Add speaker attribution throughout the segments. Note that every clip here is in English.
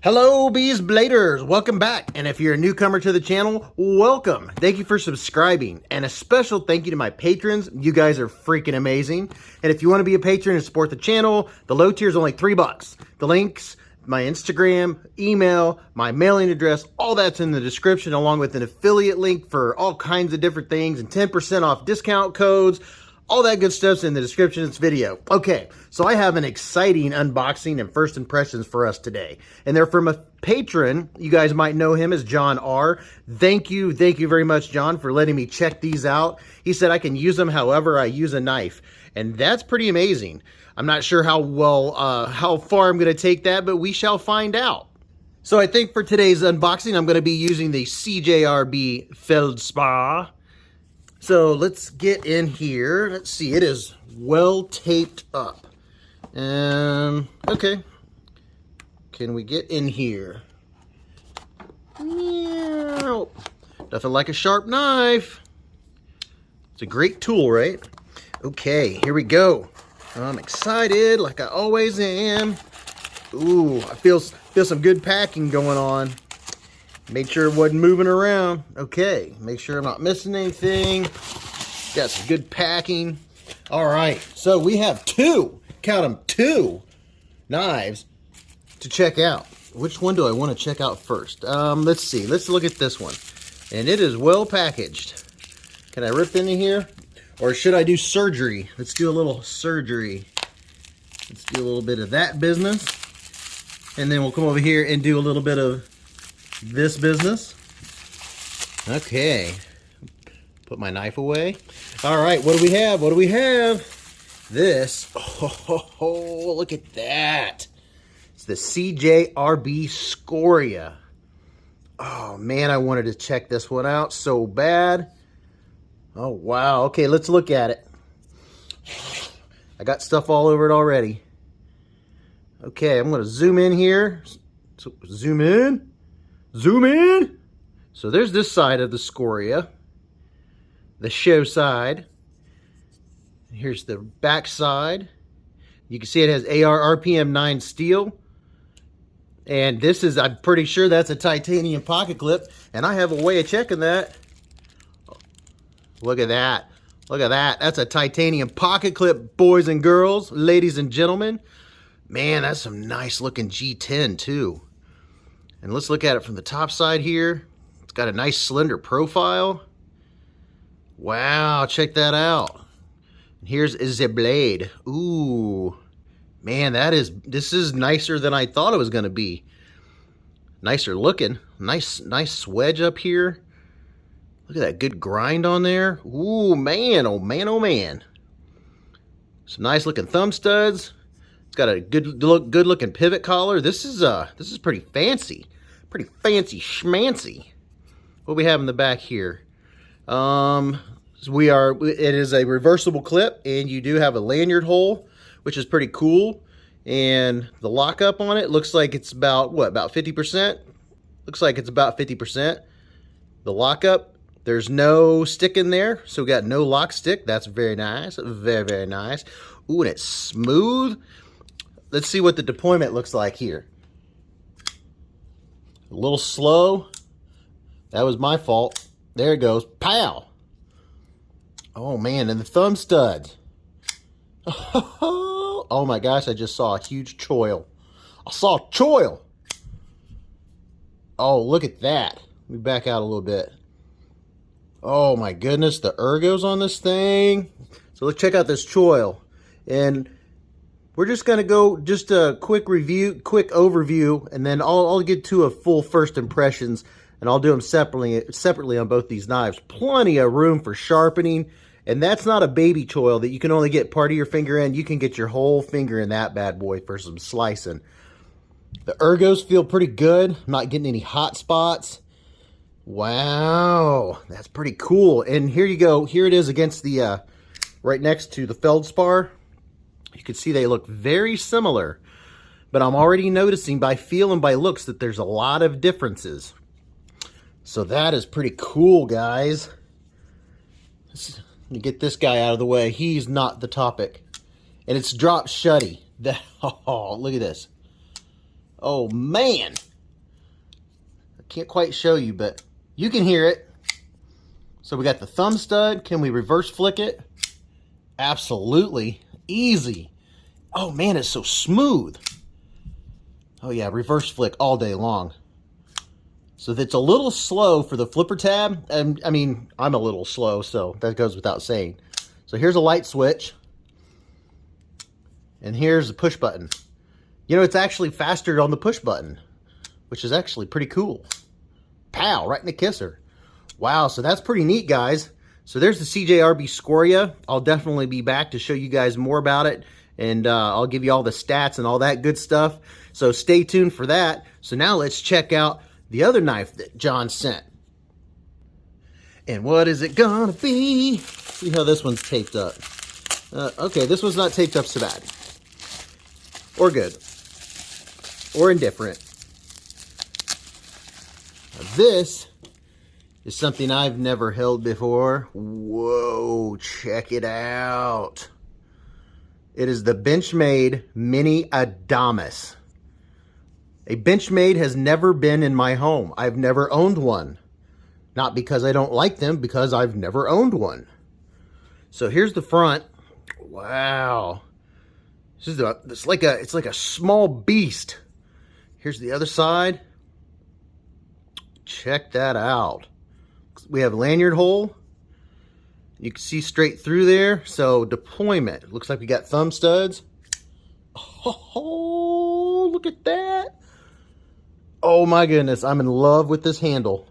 Speaker 1: Hello, Beez Bladers. Welcome back. And if you're a newcomer to the channel, welcome. Thank you for subscribing. And a special thank you to my patrons. You guys are freaking amazing. And if you want to be a patron and support the channel, the low tier is only $3. The links, my Instagram, email, my mailing address, all that's in the description, along with an affiliate link for all kinds of different things and 10% off discount codes. All that good stuff's in the description of this video. Okay, so I have an exciting unboxing and first impressions for us today. And they're from a patron. You guys might know him as John R. Thank you very much, John, for letting me check these out. He said I can use them however I use a knife. And that's pretty amazing. I'm not sure how far I'm going to take that, but we shall find out. So I think for today's unboxing, I'm going to be using the CJRB Feldspar. So let's get in here. Let's see, it is well taped up. Okay. Can we get in here? Nothing like a sharp knife. It's a great tool, right? Okay, here we go. I'm excited, like I always am. Ooh, I feel some good packing going on. Made sure it wasn't moving around. Okay, make sure I'm not missing anything. Got some good packing. All right, so we have two knives to check out. Which one do I want to check out first? Let's see, let's look at this one. And it is well packaged. Can I rip into here? Or should I do surgery? Let's do a little surgery. Let's do a little bit of that business. And then we'll come over here and do a little bit of this business. Okay. Put my knife away. All right, what do we have? What do we have? This. Oh, look at that. It's the CJRB Scoria. Oh, man, I wanted to check this one out so bad. Oh, wow. Okay, let's look at it. I got stuff all over it already. Okay, I'm going to zoom in here. So, zoom in. Zoom in. So there's this side of the Scoria, the show side. Here's the back side. You can see it has AR RPM 9 steel. And this is, I'm pretty sure that's a titanium pocket clip. And I have a way of checking that. Look at that. Look at that. That's a titanium pocket clip, boys and girls, ladies and gentlemen. Man, that's some nice looking G10 too. And let's look at it from the top side here. It's got a nice slender profile. Wow, check that out. Here's the blade. Ooh, man, this is nicer than I thought it was gonna be. Nicer looking. Nice swedge up here. Look at that good grind on there. Ooh, man, oh man, oh man. Some nice looking thumb studs. It's got a good looking pivot collar. This is pretty fancy. Pretty fancy schmancy. What do we have in the back here? It is a reversible clip, and you do have a lanyard hole, which is pretty cool. And the lockup on it looks like it's about, what, about 50%? Looks like it's about 50%. The lockup, there's no stick in there, so we got no lock stick. That's very nice. Very, very nice. Ooh, and it's smooth. Let's see what the deployment looks like here. A little slow. That was my fault. There it goes. Pow! Oh, man, and the thumb studs. Oh, my gosh, I just saw a huge choil. I saw a choil. Oh, look at that. Let me back out a little bit. Oh, my goodness, the ergos on this thing. So let's check out this choil. And we're just going to go just a quick review, quick overview, and then I'll get to a full first impressions, and I'll do them separately on both these knives. Plenty of room for sharpening, and that's not a baby choil that you can only get part of your finger in. You can get your whole finger in that bad boy for some slicing. The ergos feel pretty good. I'm not getting any hot spots. Wow, that's pretty cool. And here you go. Here it is against the, right next to the Feldspar. You can see they look very similar, but I'm already noticing by feel and by looks that there's a lot of differences. So that is pretty cool, guys. Let me get this guy out of the way. He's not the topic. And it's drop shutty. Oh, look at this. Oh, man. Can't quite show you, but you can hear it. So we got the thumb stud. Can we reverse flick it? Absolutely. Easy. Oh man, it's so smooth. Oh yeah, reverse flick all day long. So it's a little slow for the flipper tab. I mean, I'm a little slow, so that goes without saying. So here's a light switch. And here's the push button. You know, it's actually faster on the push button, which is actually pretty cool. Pow, right in the kisser. Wow, so that's pretty neat, guys. So there's the CJRB Scoria. I'll definitely be back to show you guys more about it. And I'll give you all the stats and all that good stuff. So stay tuned for that. So now let's check out the other knife that John sent. And what is it gonna be? See how this one's taped up. Okay, this one's not taped up so bad. Or good. Or indifferent. Now this is something I've never held before. Whoa, check it out. It is the Benchmade Mini Adamas. A Benchmade has never been in my home. I've never owned one. Not because I don't like them, because I've never owned one. So here's the front. Wow. It's like a small beast. Here's the other side. Check that out. We have a lanyard hole. You can see straight through there. So deployment. It looks like we got thumb studs. Oh, look at that. Oh my goodness, I'm in love with this handle.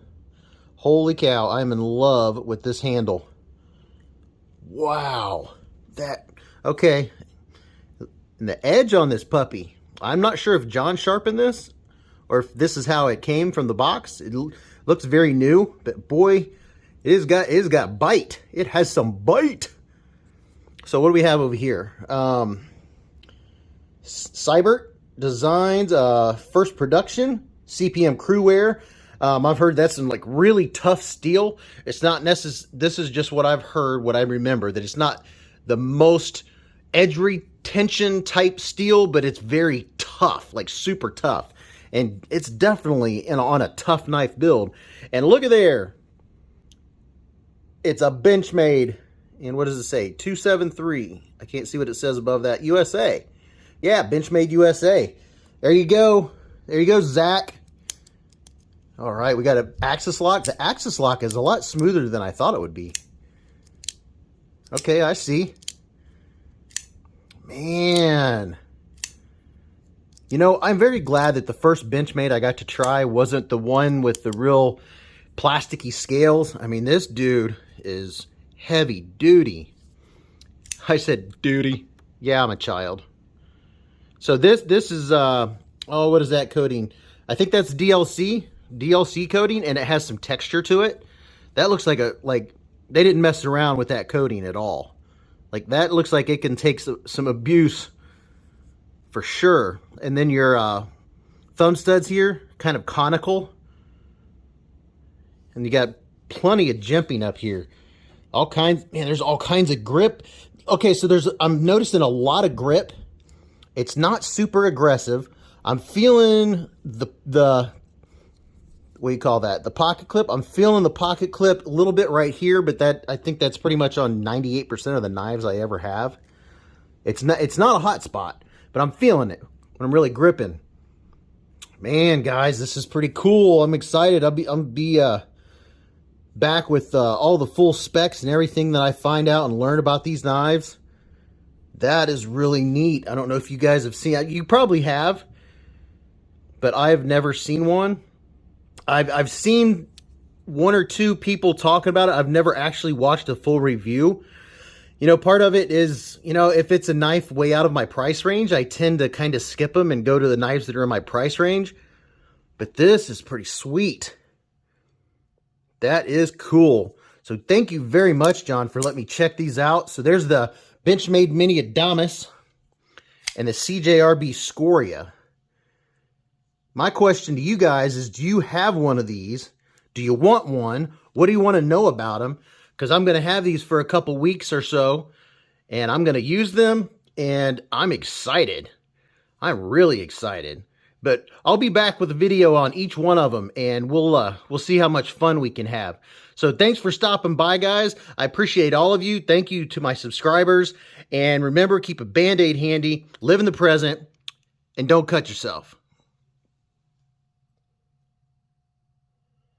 Speaker 1: Holy cow, I'm in love with this handle. Wow. Okay. And the edge on this puppy, I'm not sure if John sharpened this or if this is how it came from the box. It looks very new, but boy, it has got bite. It has some bite. So what do we have over here? Cybert Designs, first production, CPM crew wear. I've heard that's some like really tough steel. It's not necessary. This is just what I've heard, what I remember, that it's not the most edge retention type steel, but it's very tough, like super tough. And it's definitely on a tough knife build. And look at there. It's a Benchmade. And what does it say? 273. I can't see what it says above that. USA. Yeah, Benchmade USA. There you go. There you go, Zach. All right, we got an axis lock. The axis lock is a lot smoother than I thought it would be. Okay, I see. Man. You know, I'm very glad that the first Benchmade I got to try wasn't the one with the real plasticky scales. I mean, this dude is heavy duty. I said duty. Yeah, I'm a child. So this is, oh, what is that coating? I think that's DLC coating, and it has some texture to it. That looks like they didn't mess around with that coating at all. Like, that looks like it can take some abuse for sure. And then your thumb studs here, kind of conical. And you got plenty of jimping up here. All kinds, man, there's all kinds of grip. Okay, so I'm noticing a lot of grip. It's not super aggressive. I'm feeling the what do you call that? The pocket clip. I'm feeling the pocket clip a little bit right here, but I think that's pretty much on 98% of the knives I ever have. It's not a hot spot, but I'm feeling it when I'm really gripping. Man, guys, this is pretty cool. I'm excited. I'll be back with all the full specs and everything that I find out and learn about these knives. That is really neat. I don't know if you guys have seen it. You probably have, but I've never seen one. I've seen one or two people talking about it. I've never actually watched a full review. You know, part of it is, you know, if it's a knife way out of my price range, I tend to kind of skip them and go to the knives that are in my price range. But this is pretty sweet. That is cool. So thank you very much, John, for letting me check these out. So there's the Benchmade Mini Adamas and the CJRB Scoria. My question to you guys is, do you have one of these? Do you want one? What do you want to know about them? Because I'm going to have these for a couple weeks or so, and I'm going to use them, and I'm excited. I'm really excited. But I'll be back with a video on each one of them, and we'll see how much fun we can have. So thanks for stopping by, guys. I appreciate all of you. Thank you to my subscribers. And remember, keep a Band-Aid handy, live in the present, and don't cut yourself.